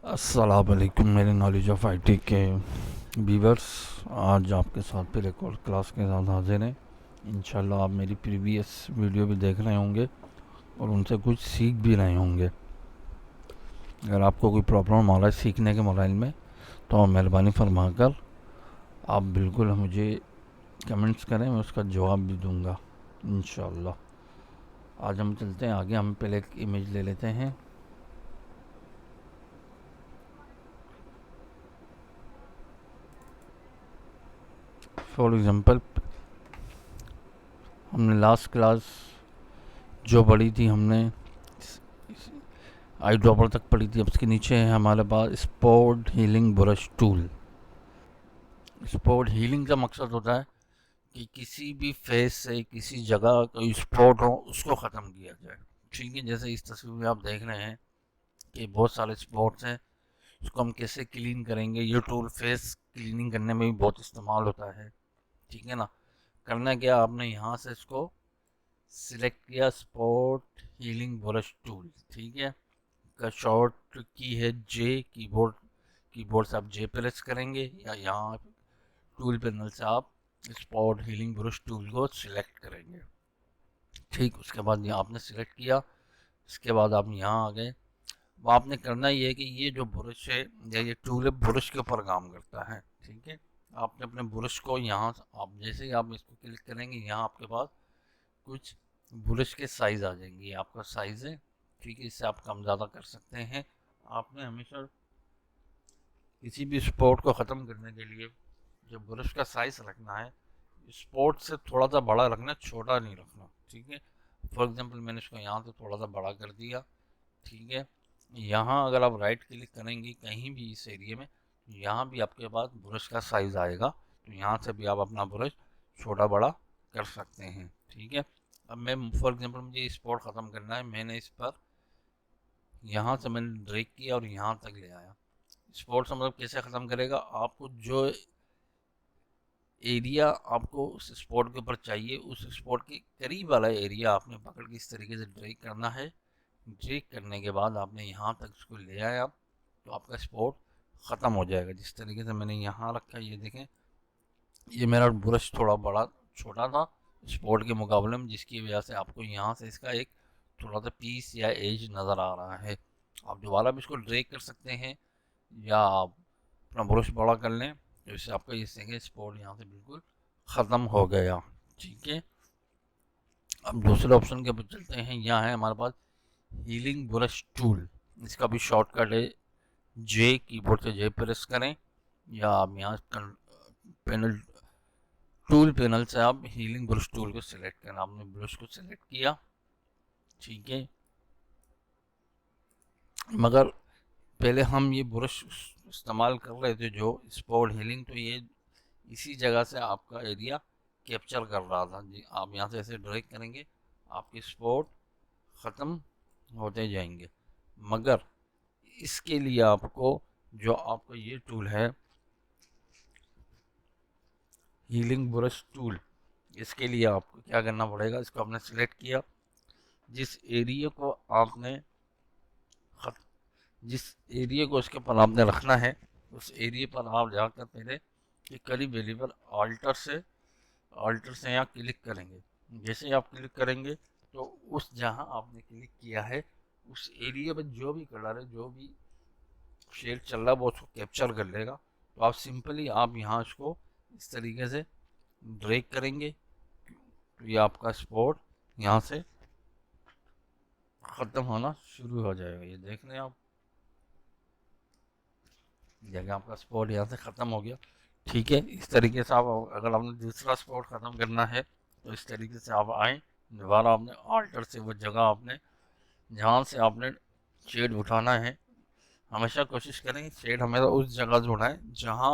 अस्सलाम वालेकुम मेरे नॉलेज ऑफ आईटी के व्यूवर्स। आज आपके साथ फिर एक और क्लास के साथ हाजिर हैं। इंशाल्लाह आप मेरी प्रीवियस वीडियो भी देख रहे होंगे और उनसे कुछ सीख भी रहे होंगे। अगर आपको कोई प्रॉब्लम आ रहा है सीखने के मराइल में तो मेहरबानी फरमाकर आप बिल्कुल मुझे कमेंट्स करें, मैं उसका जवाब भी दूंगा इंशाल्लाह। आज हम चलते हैं आगे। हम पहले एक इमेज ले लेते हैं। फॉर एग्ज़ाम्पल, हमने लास्ट क्लास जो पढ़ी थी, हमने आई ड्रॉपर तक पड़ी थी। अब इसके नीचे है हमारे पास spot healing brush tool. Spot healing का मकसद होता है कि किसी भी फेस से किसी जगह कोई स्पॉट हो उसको ख़त्म किया जाए। ठीक है, जैसे इस तस्वीर में आप देख रहे हैं कि बहुत सारे स्पॉट्स हैं, उसको हम कैसे क्लीन करेंगे। ये टूल फेस क्लीनिंग करने में भी बहुत इस्तेमाल होता है। ठीक है ना। करना क्या, आपने यहाँ से इसको सिलेक्ट किया, स्पॉट हीलिंग ब्रश टूल। ठीक है, का शॉर्ट की है जे। कीबोर्ड से आप जे प्रेस करेंगे या यहाँ टूल पैनल से आप स्पॉट हीलिंग ब्रश टूल को सिलेक्ट करेंगे। ठीक, उसके बाद यहाँ आपने सिलेक्ट किया, इसके बाद आप यहाँ आ गए। वो आपने करना ये है कि ये जो ब्रश है या ये टूल है ब्रश के ऊपर काम करता है। ठीक है, आपने अपने ब्रश को यहाँ, आप जैसे ही आप इसको क्लिक करेंगे यहाँ आपके पास कुछ ब्रश के साइज आ जाएंगे। ये आपका साइज है। ठीक है, इससे आप कम ज़्यादा कर सकते हैं। आपने हमेशा किसी भी स्पॉट को ख़त्म करने के लिए जो ब्रश का साइज रखना है, स्पॉट से थोड़ा सा बड़ा रखना, छोटा नहीं रखना। ठीक है, फॉर एग्जांपल मैंने इसको यहाँ से थोड़ा सा बड़ा कर दिया। ठीक है, यहाँ अगर आप राइट क्लिक करेंगे कहीं भी इस एरिया में, यहाँ भी आपके पास ब्रश का साइज आएगा, तो यहाँ से भी आप अपना ब्रश छोटा बड़ा कर सकते हैं। ठीक है, अब मैं फॉर एग्जांपल मुझे स्पॉट ख़त्म करना है, मैंने इस पर यहाँ से मैंने ड्रैग किया और यहाँ तक ले आया। स्पॉट से मतलब कैसे ख़त्म करेगा, आपको जो एरिया आपको उस स्पॉट के ऊपर चाहिए, उस स्पॉट के करीब वाला एरिया आपने पकड़ के इस तरीके से ड्रैग करना है। ड्रैग करने के बाद आपने यहाँ तक इसको ले आया, तो आपका स्पॉट ख़त्म हो जाएगा। जिस तरीके से मैंने यहाँ रखा, ये देखें, ये मेरा ब्रश थोड़ा बड़ा छोटा था स्पॉट के मुकाबले में, जिसकी वजह से आपको यहाँ से इसका एक थोड़ा सा पीस या एज नज़र आ रहा है। आप दोबारा भी इसको ड्रैग कर सकते हैं या आप अपना ब्रश बड़ा कर लें, तो इससे आपका ये सेकेंड स्पॉट यहाँ से बिल्कुल ख़त्म हो गया। ठीक है, अब दूसरे ऑप्शन के ऊपर चलते हैं। यहाँ है हमारे पास हीलिंग ब्रश टूल। इसका भी शॉर्टकट है जे। कीबोर्ड से जे प्रेस करें या आप यहाँ पैनल टूल पैनल से आप हीलिंग ब्रश टूल को सिलेक्ट करें। आपने ब्रश को सिलेक्ट किया। ठीक है, मगर पहले हम ये ब्रश इस्तेमाल कर रहे थे जो स्पॉट हीलिंग, तो ये इसी जगह से आपका एरिया कैप्चर कर रहा था जी। आप यहाँ से ऐसे ड्रैग करेंगे, आपके स्पॉट ख़त्म होते जाएंगे। मगर इसके लिए आपको जो आपका ये टूल है हीलिंग ब्रश टूल, इसके लिए आपको क्या करना पड़ेगा, इसको आपने सिलेक्ट किया। जिस एरिया को आपने जिस एरिया को इसके ऊपर आपने रखना है, उस एरिया पर आप जाकर पहले ये करीब वैल्यू पर ऑल्टर से यहाँ क्लिक करेंगे। जैसे ही आप क्लिक करेंगे तो उस जहाँ आपने क्लिक किया है उस एरिया पर जो भी कलर है, जो भी शेड चल रहा है, वो उसको कैप्चर कर लेगा। तो आप सिंपली आप यहाँ इसको इस तरीके से ड्रैग करेंगे, तो ये आपका स्पॉट यहाँ से ख़त्म होना शुरू हो जाएगा। ये देख रहे हैं आप, जगह आपका स्पॉट यहाँ से ख़त्म हो गया। ठीक है, इस तरीके से आप अगर आपने दूसरा स्पॉट ख़त्म करना है तो इस तरीके से आप आए, दोबारा आपने ऑल्टर से वो जगह आपने जहाँ से आपने शेड उठाना है, हमेशा कोशिश करें शेड हमेशा उस जगह से उठाएं जहाँ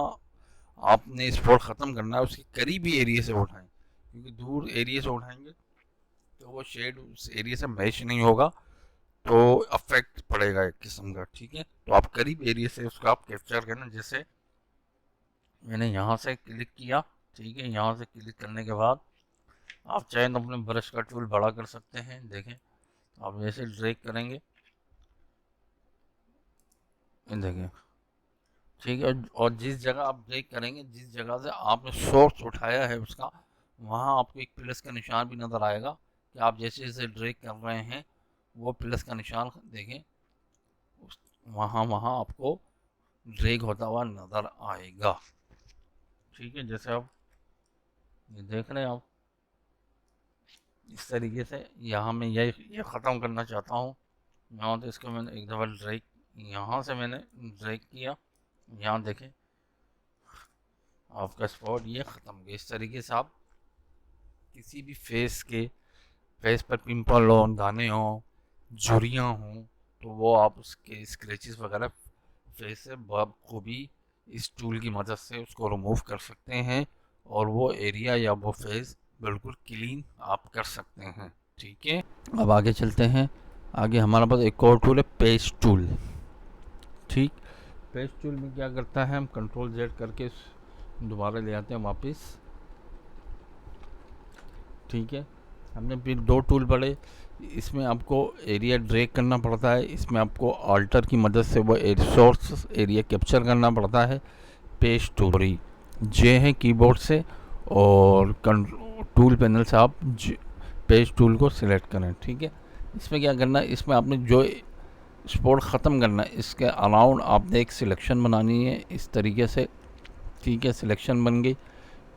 आपने स्पॉट ख़त्म करना है उसके करीबी एरिया से उठाएं, क्योंकि दूर एरिया से उठाएंगे तो वो शेड उस एरिया से मैच नहीं होगा, तो अफेक्ट पड़ेगा एक किस्म का। ठीक है, तो आप करीब एरिया से उसको आप कैप्चर करना। जैसे मैंने यहाँ से क्लिक किया। ठीक है, यहाँ से क्लिक करने के बाद आप चाहें तो अपने ब्रश का टूल बड़ा कर सकते हैं। देखें, आप जैसे ड्रैग करेंगे ये देखिए, ठीक है। और जिस जगह आप ब्रेक करेंगे, जिस जगह से आपने सोर्स उठाया है उसका, वहाँ आपको एक प्लस का निशान भी नज़र आएगा कि आप जैसे जैसे ब्रेक कर रहे हैं वो प्लस का निशान देखें, वहाँ वहाँ आपको ड्रैग होता हुआ नज़र आएगा। ठीक है, जैसे आप ये देख रहे हैं आप, इस तरीके से यहाँ मैं ये ख़त्म करना चाहता हूँ। यहाँ तो इसको मैंने एक दफ़ा ड्रैग, यहाँ से मैंने ड्रैग किया, यहाँ देखें आपका स्पॉट ये ख़त्म हो गया। इस तरीके से आप किसी भी फेस पर पिंपल हो, दाने हो, झुर्रियाँ हों, तो वो आप उसके स्क्रैचेस वगैरह फेस से बखूबी इस टूल की मदद से उसको रिमूव कर सकते हैं, और वो एरिया या वो फेस बिल्कुल क्लीन आप कर सकते हैं। ठीक है, अब आगे चलते हैं। आगे हमारे पास एक और टूल है, पेस्ट टूल। ठीक, पेस्ट टूल में क्या करता है, हम कंट्रोल जेड करके दोबारा ले आते हैं वापस। ठीक है, हमने फिर दो टूल पढ़े, इसमें आपको एरिया ड्रैग करना पड़ता है, इसमें आपको अल्टर की मदद से वो सोर्स एरिया कैप्चर करना पड़ता है। पेस्ट टूल जे है कीबोर्ड से, और टूल पैनल से आप पेस्ट टूल को सिलेक्ट करें। ठीक है, इसमें क्या करना है, इसमें आपने जो स्पॉट ख़त्म करना है इसके अराउंड आपने एक सिलेक्शन बनानी है इस तरीके से। ठीक है, सिलेक्शन बन गई,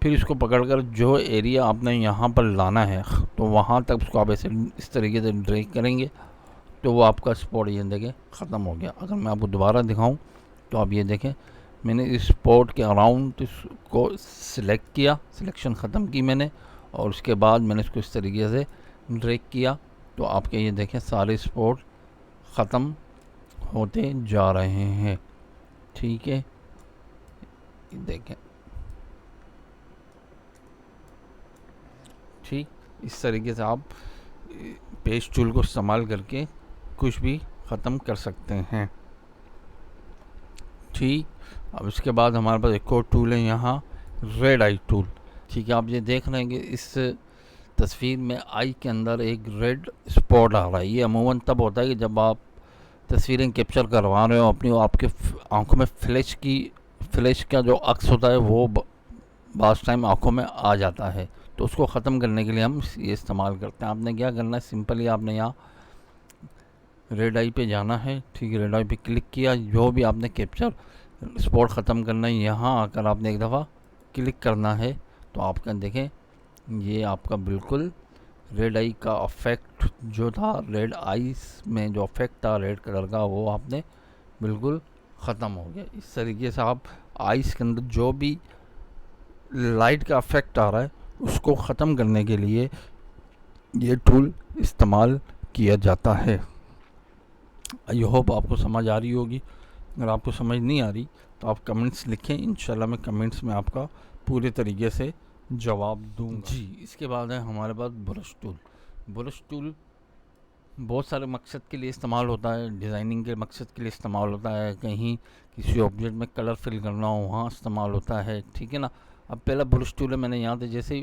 फिर इसको पकड़कर जो एरिया आपने यहाँ पर लाना है तो वहाँ तक उसको आप ऐसे इस तरीके से ड्रैग करेंगे तो वो आपका स्पॉट ये देखें ख़त्म हो गया। अगर मैं आपको दोबारा दिखाऊं तो आप ये देखें, मैंने इस स्पॉट के अराउंड इसको सिलेक्ट किया, सिलेक्शन ख़त्म की मैंने, और उसके बाद मैंने इसको इस तरीके से ड्रैग किया, तो आपके ये देखें सारे स्पॉट ख़त्म होते जा रहे हैं। ठीक है, देखें, ठीक, इस तरीके से आप पेस्ट टूल को इस्तेमाल करके कुछ भी ख़त्म कर सकते हैं। ठीक, अब इसके बाद हमारे पास एक और टूल है यहाँ, रेड आई टूल। ठीक है, आप ये देख रहे हैं कि इस तस्वीर में आई के अंदर एक रेड स्पॉट आ रहा है। ये अमूमन तब होता है कि जब आप तस्वीरें कैप्चर करवा रहे हो अपनी, आपके आंखों में फ्लैश का जो अक्स होता है वो बास टाइम आंखों में आ जाता है, तो उसको ख़त्म करने के लिए हम ये इस्तेमाल करते हैं। आपने क्या करना है, सिंपली आपने यहाँ रेड आई पे जाना है। ठीक है, रेड आई पे क्लिक किया, जो भी आपने कैप्चर स्पॉट ख़त्म करना है यहाँ आकर आपने एक दफ़ा क्लिक करना है, तो आपका देखें ये आपका बिल्कुल रेड आई का अफेक्ट जो था, रेड आईज में जो अफेक्ट था रेड कलर का, वो आपने बिल्कुल ख़त्म हो गया। इस तरीके से आप आइस के अंदर जो भी लाइट का अफेक्ट आ रहा है उसको ख़त्म करने के लिए ये टूल इस्तेमाल किया जाता है। आई होप आपको समझ आ रही होगी। अगर आपको समझ नहीं आ रही तो आप कमेंट्स लिखें, इंशाल्लाह मैं कमेंट्स में आपका पूरे तरीके से जवाब दूंगा। जी, इसके बाद है हमारे पास ब्रश टूल। ब्रश टूल बहुत सारे मकसद के लिए इस्तेमाल होता है, डिज़ाइनिंग के मकसद के लिए इस्तेमाल होता है, कहीं किसी ऑब्जेक्ट में कलर फिल करना हो वहाँ इस्तेमाल होता है। ठीक है ना, अब पहला ब्रश टूल है, मैंने यहाँ से जैसे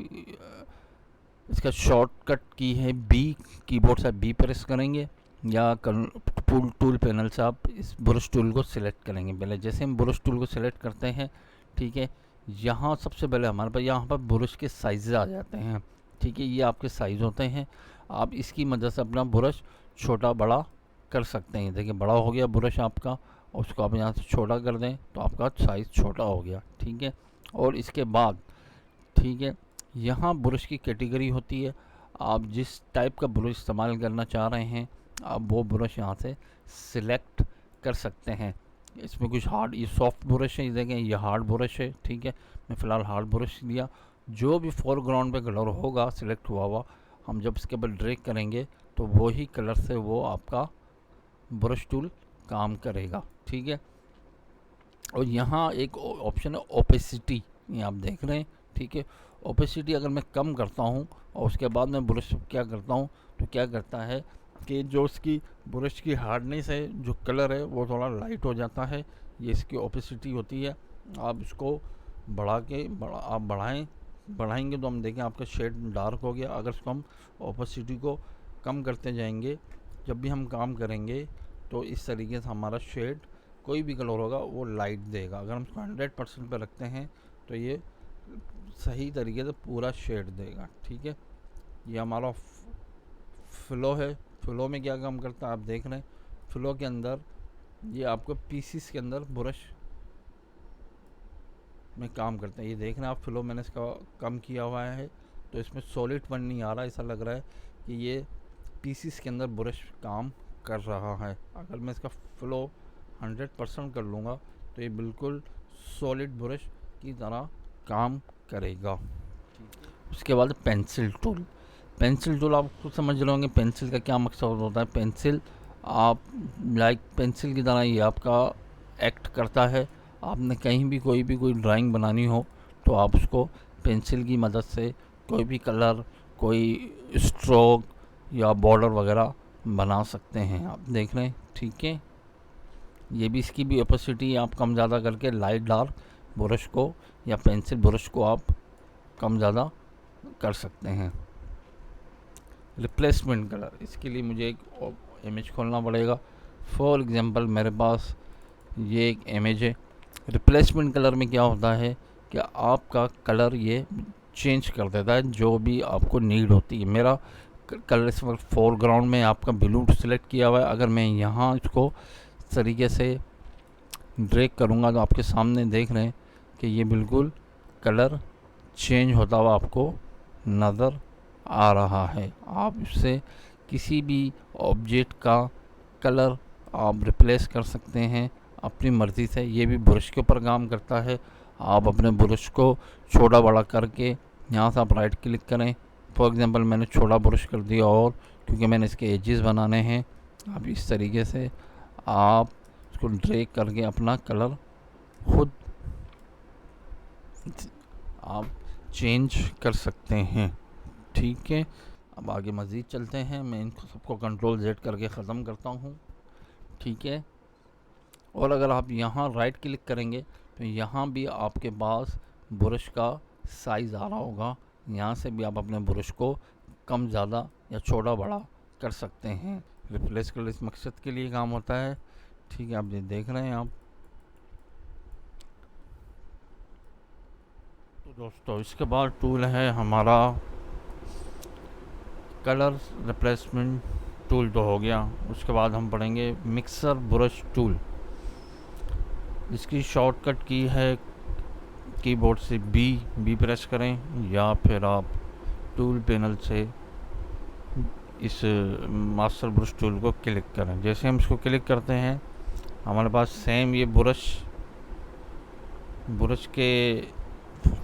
इसका शॉर्टकट की है बी, कीबोर्ड से बी प्रेस करेंगे, या टूल पैनल से आप इस ब्रश टूल को सिलेक्ट करेंगे। पहले जैसे हम ब्रश टूल को सिलेक्ट करते हैं, ठीक है, यहाँ सबसे पहले हमारे पास यहाँ पर ब्रश के साइज़ आ जाते हैं। ठीक है, ये आपके साइज़ होते हैं, आप इसकी मदद से अपना ब्रश छोटा बड़ा कर सकते हैं। देखिए बड़ा हो गया ब्रश आपका, और उसको आप यहाँ से छोटा कर दें तो आपका साइज़ छोटा हो गया। ठीक है, और इसके बाद ठीक है, यहाँ ब्रश की कैटेगरी होती है, आप जिस टाइप का ब्रश इस्तेमाल करना चाह रहे हैं आप वो ब्रश यहाँ से सिलेक्ट कर सकते हैं। इसमें कुछ हार्ड, ये सॉफ्ट ब्रश है, ये देखें ये हार्ड ब्रश है। ठीक है, मैं फ़िलहाल हार्ड ब्रश लिया। जो भी फोरग्राउंड पे कलर होगा सिलेक्ट हुआ हुआ, हम जब इसके ऊपर ड्रैग करेंगे तो वही कलर से वो आपका ब्रश टूल काम करेगा। ठीक है, और यहाँ एक ऑप्शन है ओपेसिटी, ये आप देख रहे हैं। ठीक है, ओपेसिटी अगर मैं कम करता हूँ और उसके बाद मैं ब्रश क्या करता हूँ तो क्या करता है कि जो उसकी ब्रश की हार्डनेस है, जो कलर है वो थोड़ा लाइट हो जाता है। ये इसकी ओपेसिटी होती है। आप इसको आप बढ़ाएंगे तो हम देखें आपका शेड डार्क हो गया। अगर इसको हम ओपेसिटी को कम करते जाएंगे जब भी हम काम करेंगे तो इस तरीके से हमारा शेड कोई भी कलर होगा वो लाइट देगा। अगर हम इसको 100% पे रखते हैं तो ये सही तरीके से पूरा शेड देगा। ठीक है, ये हमारा फ्लो है। फ्लो में क्या काम करता है आप देख रहे हैं। फ्लो के अंदर ये आपको पीसीस के अंदर ब्रश में काम करते हैं। ये देख रहे हैं आप, फ्लो मैंने इसका कम किया हुआ है तो इसमें सॉलिड पन नहीं आ रहा। ऐसा लग रहा है कि ये पीसीस के अंदर ब्रश काम कर रहा है। अगर मैं इसका फ्लो 100% कर लूँगा तो ये बिल्कुल सॉलिड ब्रश की तरह काम करेगा। उसके बाद पेंसिल टूल। पेंसिल टूल आप खुद समझ रहे होंगे पेंसिल का क्या मकसद होता है। पेंसिल आप लाइक पेंसिल की तरह ये आपका एक्ट करता है। आपने कहीं भी कोई ड्राइंग बनानी हो तो आप उसको पेंसिल की मदद से कोई भी कलर, कोई स्ट्रोक या बॉर्डर वगैरह बना सकते हैं। आप देख रहे हैं, ठीक है। ये भी इसकी भी ओपेसिटी आप कम ज़्यादा करके लाइट डार्क ब्रश को या पेंसिल ब्रश को आप कम ज़्यादा कर सकते हैं। रिप्लेसमेंट कलर, इसके लिए मुझे एक इमेज खोलना पड़ेगा। फॉर एग्जांपल मेरे पास ये एक इमेज है। रिप्लेसमेंट कलर में क्या होता है कि आपका कलर ये चेंज कर देता है जो भी आपको नीड होती है। मेरा कलर इस वक्त फोरग्राउंड में आपका ब्लू सेलेक्ट किया हुआ है। अगर मैं यहाँ इसको तरीके से ड्रैग करूँगा तो आपके सामने देख रहे हैं कि ये बिल्कुल कलर चेंज होता हुआ आपको नज़र आ रहा है। आप इससे किसी भी ऑब्जेक्ट का कलर आप रिप्लेस कर सकते हैं अपनी मर्ज़ी से। ये भी ब्रश के ऊपर काम करता है। आप अपने ब्रश को छोटा बड़ा करके यहाँ से आप राइट क्लिक करें। फॉर एग्जांपल मैंने छोटा ब्रश कर दिया और क्योंकि मैंने इसके एजेस बनाने हैं, आप इस तरीके से आप इसको ड्रैग करके अपना कलर खुद आप चेंज कर सकते हैं। ठीक है, अब आगे मज़ीद चलते हैं। मैं इनको सबको कंट्रोल Z करके ख़त्म करता हूँ। ठीक है, और अगर आप यहाँ राइट क्लिक करेंगे तो यहाँ भी आपके पास ब्रश का साइज़ आ रहा होगा। यहाँ से भी आप अपने ब्रश को कम ज़्यादा या छोटा बड़ा कर सकते हैं। रिप्लेस कलर इस मकसद के लिए काम होता है। ठीक है, आप ये देख रहे हैं आप। तो दोस्तों इसके बाद टूल है हमारा कलर रिप्लेसमेंट टूल तो हो गया। उसके बाद हम पढ़ेंगे मिक्सर ब्रश टूल। इसकी शॉर्टकट की है कीबोर्ड से बी प्रेस करें या फिर आप टूल पैनल से इस मास्टर ब्रश टूल को क्लिक करें। जैसे हम इसको क्लिक करते हैं हमारे पास सेम ये ब्रश के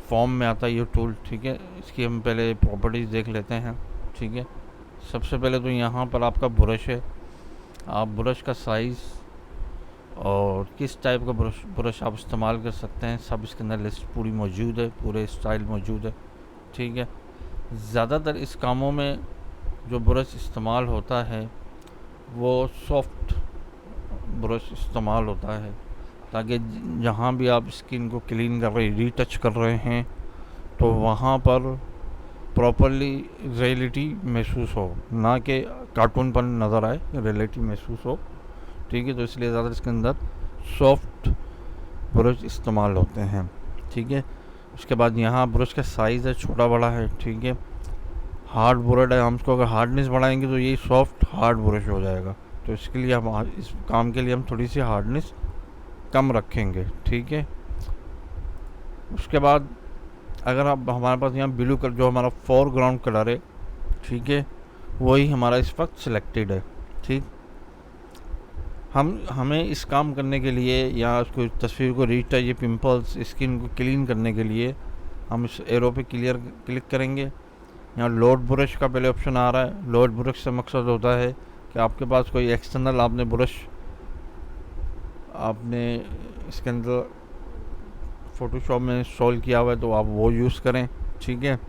फॉर्म में आता है ये टूल। ठीक है, इसकी हम पहले प्रॉपर्टीज़ देख लेते हैं। ठीक है, सबसे पहले तो यहाँ पर आपका ब्रश है। आप ब्रश का साइज़ और किस टाइप का ब्रश आप इस्तेमाल कर सकते हैं सब इसके अंदर लिस्ट पूरी मौजूद है, पूरे स्टाइल मौजूद है। ठीक है, ज़्यादातर इस कामों में जो ब्रश इस्तेमाल होता है वो सॉफ्ट ब्रश इस्तेमाल होता है ताकि जहाँ भी आप स्किन को क्लीन कर रहे रीटच कर रहे हैं तो वहाँ पर प्रॉपरली रियलिटी महसूस हो, ना कि कार्टूनपन नज़र आए, रियलिटी महसूस हो। ठीक है, तो इसलिए ज़्यादा इसके अंदर सॉफ्ट ब्रश इस्तेमाल होते हैं। ठीक है, उसके बाद यहाँ ब्रश का साइज़ है छोटा बड़ा है। ठीक है, हार्ड ब्रश है, हम इसको अगर हार्डनेस बढ़ाएंगे तो ये सॉफ्ट हार्ड ब्रश हो जाएगा। तो इसके लिए हम इस काम के लिए हम थोड़ी सी हार्डनेस कम रखेंगे। ठीक है, उसके बाद अगर आप हमारे पास यहाँ ब्लू कलर जो हमारा फोरग्राउंड कलर है, ठीक है, वही हमारा इस वक्त सिलेक्टेड है। ठीक, हमें इस काम करने के लिए या उसको तस्वीर को रीच ये पिंपल्स स्किन को क्लीन करने के लिए हम इस एरो पे क्लिक करेंगे। यहाँ लोड ब्रश का पहले ऑप्शन आ रहा है। लोड ब्रश से मकसद होता है कि आपके पास कोई एक्सटर्नल आपने ब्रश आपने इसके अंदर फ़ोटोशॉप में इंस्टॉल किया हुआ है तो आप वो यूज़ करें। ठीक है,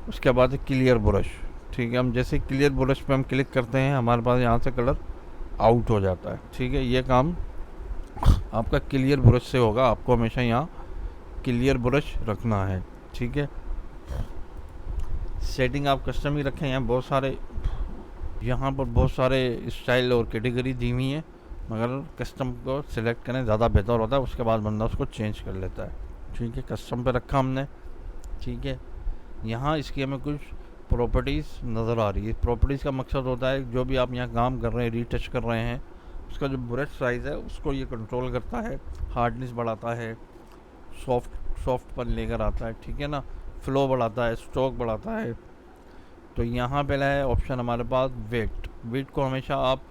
उसके बाद है क्लियर ब्रश। ठीक है, हम जैसे क्लियर ब्रश पे हम क्लिक करते हैं हमारे पास यहाँ से कलर आउट हो जाता है। ठीक है, ये काम आपका क्लियर ब्रश से होगा। आपको हमेशा यहाँ क्लियर ब्रश रखना है। ठीक है, सेटिंग आप कस्टम ही रखें। यहाँ पर बहुत सारे स्टाइल और कैटेगरी दी हुई हैं। मगर कस्टम को सिलेक्ट करें ज़्यादा बेहतर होता है, उसके बाद बंदा उसको चेंज कर लेता है। ठीक है, कस्टम पे रखा हमने। ठीक है, यहाँ इसकी हमें कुछ प्रॉपर्टीज़ नज़र आ रही है। प्रॉपर्टीज़ का मकसद होता है जो भी आप यहाँ काम कर रहे हैं, रीटच कर रहे हैं, उसका जो ब्रश साइज़ है उसको ये कंट्रोल करता है, हार्डनेस बढ़ाता है, सॉफ्ट पर लेकर आता है। ठीक है ना, फ्लो बढ़ाता है, स्ट्रोक बढ़ाता है। तो यहाँ पहला है ऑप्शन हमारे पास वेट को हमेशा आप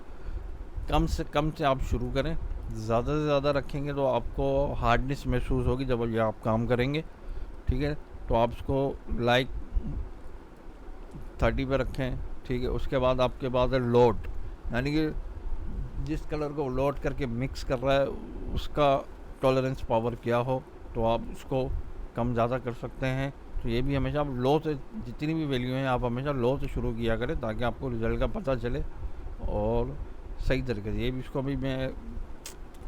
कम से आप शुरू करें। ज़्यादा से ज़्यादा रखेंगे तो आपको हार्डनेस महसूस होगी जब ये आप काम करेंगे। ठीक है, तो आप इसको लाइक 30 पे रखें। ठीक है, उसके बाद आपके पास है लोड, यानी कि जिस कलर को लोड करके मिक्स कर रहा है उसका टॉलरेंस पावर क्या हो, तो आप उसको कम ज़्यादा कर सकते हैं। तो ये भी हमेशा आप लो से, जितनी भी वैल्यू हैं आप हमेशा लो से शुरू किया करें ताकि आपको रिज़ल्ट का पता चले और सही तरीके से। ये भी इसको भी मैं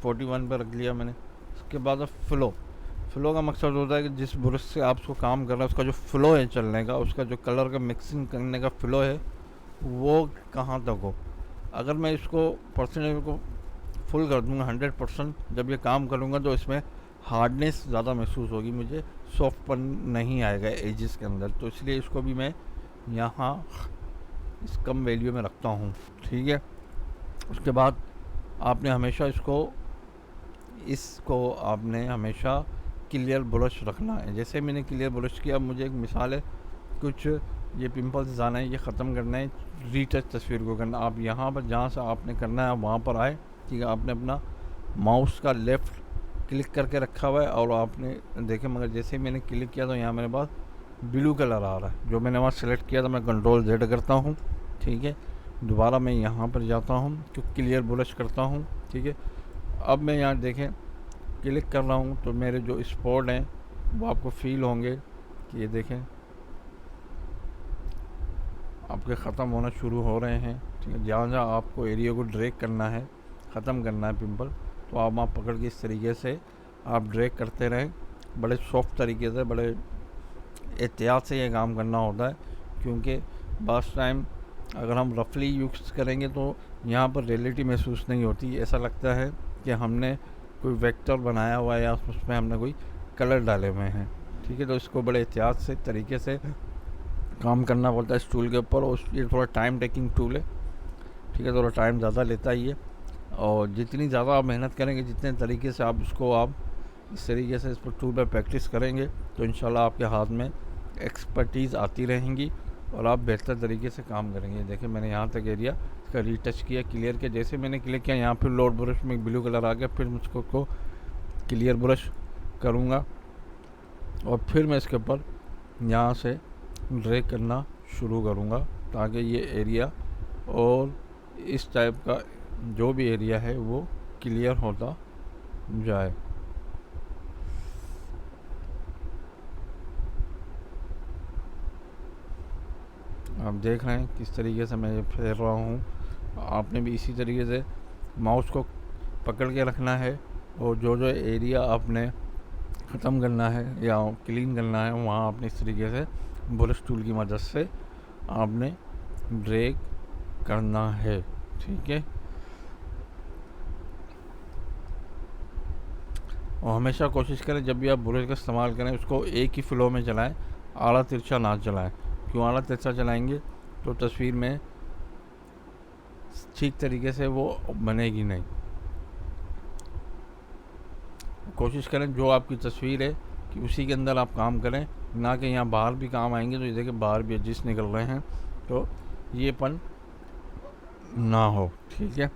41 पर रख लिया मैंने। उसके बाद फ़्लो का मकसद होता है कि जिस ब्रश से आप उसको काम कर रहे हैं उसका जो फ़्लो है चलने का, उसका जो कलर का मिक्सिंग करने का फ़्लो है वो कहाँ तक हो। अगर मैं इसको परसेंटेज को फुल कर दूंगा 100%, जब ये काम करूँगा तो इसमें हार्डनेस ज़्यादा महसूस होगी, मुझे सॉफ्टपन नहीं आएगा एजेस के अंदर। तो इसलिए इसको भी मैं यहाँ इस कम वैल्यू में रखता हूँ। ठीक है, उसके बाद आपने हमेशा क्लियर ब्रश रखना है। जैसे मैंने क्लियर ब्रश किया, मुझे एक मिसाल है, कुछ ये पिंपल्स आना है, ये ख़त्म करना है, रीटच तस्वीर को करना। आप यहाँ पर जहाँ से आपने करना है वहाँ पर आए। ठीक है, आपने अपना माउस का लेफ़्ट क्लिक करके रखा हुआ है और आपने देखे, मगर जैसे ही मैंने क्लिक किया तो यहाँ मेरे पास ब्लू कलर आ रहा है। जो मैंने वहाँ सेलेक्ट किया था, मैं कंट्रोल Z करता हूँ। ठीक है, दोबारा मैं यहाँ पर जाता हूँ तो क्लियर ब्रश करता हूँ। ठीक है, अब मैं यहाँ देखें क्लिक कर रहा हूँ तो मेरे जो स्पॉट हैं वो आपको फील होंगे कि ये देखें आपके ख़त्म होना शुरू हो रहे हैं। ठीक है, जहाँ जहाँ आपको एरिया को ड्रैग करना है, ख़त्म करना है पिंपल, तो आप वहाँ पकड़ के इस तरीके से आप ड्रैग करते रहें। बड़े सॉफ्ट तरीके से, बड़े एहतियात से ये काम करना होता है, क्योंकि बास टाइम अगर हम रफली यूज़ करेंगे तो यहाँ पर रियलिटी महसूस नहीं होती। ऐसा लगता है कि हमने कोई वेक्टर बनाया हुआ है या उसमें हमने कोई कलर डाले हुए हैं। ठीक है, तो इसको बड़े एहतियात से तरीके से काम करना पड़ता है इस टूल के ऊपर। और ये थोड़ा टाइम टेकिंग टूल है। ठीक है, थोड़ा टाइम ज़्यादा लेता ही है, और जितनी ज़्यादा आप मेहनत करेंगे, जितने तरीके से आप इस तरीके से इस पर टूल पर प्रैक्टिस करेंगे तो इंशाल्लाह आपके हाथ में एक्सपर्टीज़ आती रहेंगी और आप बेहतर तरीके से काम करेंगे। देखिए, मैंने यहाँ तक एरिया इसका रीटच किया, क्लियर किया। जैसे मैंने क्लिक किया, यहाँ फिर लोड ब्रश में ब्लू कलर आ गया, फिर मुझको को क्लियर ब्रश करूँगा और फिर मैं इसके ऊपर यहाँ से ड्रैग करना शुरू करूँगा ताकि ये एरिया और इस टाइप का जो भी एरिया है वो क्लियर होता जाए। आप देख रहे हैं किस तरीके से मैं फेर रहा हूँ। आपने भी इसी तरीके से माउस को पकड़ के रखना है और जो जो एरिया आपने ख़त्म करना है या क्लीन करना है वहाँ आपने इस तरीके से ब्रश टूल की मदद से आपने ड्रैग करना है। ठीक है, और हमेशा कोशिश करें जब भी आप ब्रश का इस्तेमाल करें उसको एक ही फ्लो में चलाएं, आड़ा तिरछा ना चलाएं। क्यों आड़ा तिरछा चलाएंगे तो तस्वीर में ठीक तरीके से वो बनेगी नहीं। कोशिश करें जो आपकी तस्वीर है कि उसी के अंदर आप काम करें, ना कि यहाँ बाहर भी काम आएंगे तो ये देखिए बाहर भी एडजस्ट निकल रहे हैं, तो ये पन ना हो। ठीक है,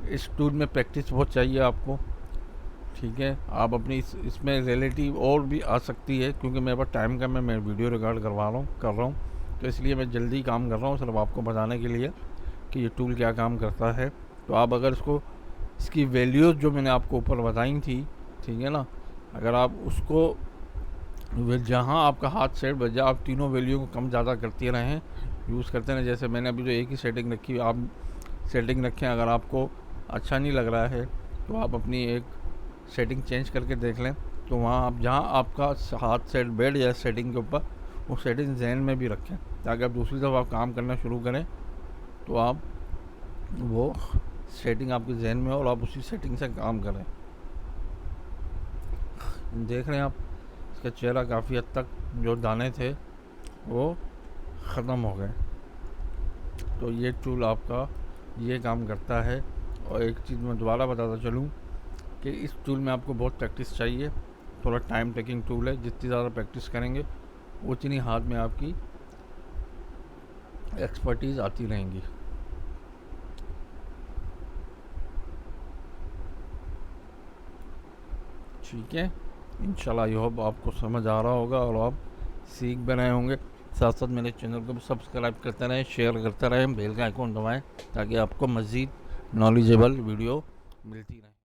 इस टूल में प्रैक्टिस बहुत चाहिए आपको। ठीक है, आप अपनी इसमें रिलेटिव और भी आ सकती है, क्योंकि मेरे पास टाइम कम है, मैं वीडियो रिकॉर्ड कर रहा हूँ, तो इसलिए मैं जल्दी काम कर रहा हूँ सिर्फ आपको बताने के लिए कि ये टूल क्या काम करता है। तो आप अगर इसकी वैल्यूज़ जो मैंने आपको ऊपर बताई थी, ठीक है ना, अगर आप उसको जहाँ आपका हाथ सेट बच जाए, आप तीनों वैल्यू को कम ज़्यादा करते रहें, यूज़ करते रहें। जैसे मैंने अभी जो एक ही सेटिंग रखी, आप सेटिंग रखें। अगर आपको अच्छा नहीं लग रहा है तो आप अपनी एक सेटिंग चेंज करके देख लें। तो वहाँ आप जहाँ आपका हाथ सेट बैठ जाए सेटिंग के ऊपर, वो सेटिंग जहन में भी रखें ताकि आप दूसरी तरफ आप काम करना शुरू करें तो आप वो सेटिंग आपके जहन में हो और आप उसी सेटिंग से काम करें। देख रहे हैं आप, इसका चेहरा काफ़ी हद तक जो दाने थे वो ख़त्म हो गए। तो ये टूल आपका ये काम करता है। और एक चीज़ मैं दोबारा बताता चलूँ कि इस टूल में आपको बहुत प्रैक्टिस चाहिए। थोड़ा टाइम टेकिंग टूल है, जितनी ज़्यादा प्रैक्टिस करेंगे उतनी हाथ में आपकी एक्सपर्टीज़ आती रहेंगी। ठीक है, इंशाल्लाह आई होप आपको समझ आ रहा होगा और आप सीख भी रहे होंगे। साथ साथ मेरे चैनल को भी सब्सक्राइब करते रहें, शेयर करते रहें, बेल का आइकॉन दबाएं ताकि आपको मज़ीद नॉलेजेबल वीडियो मिलती रहे।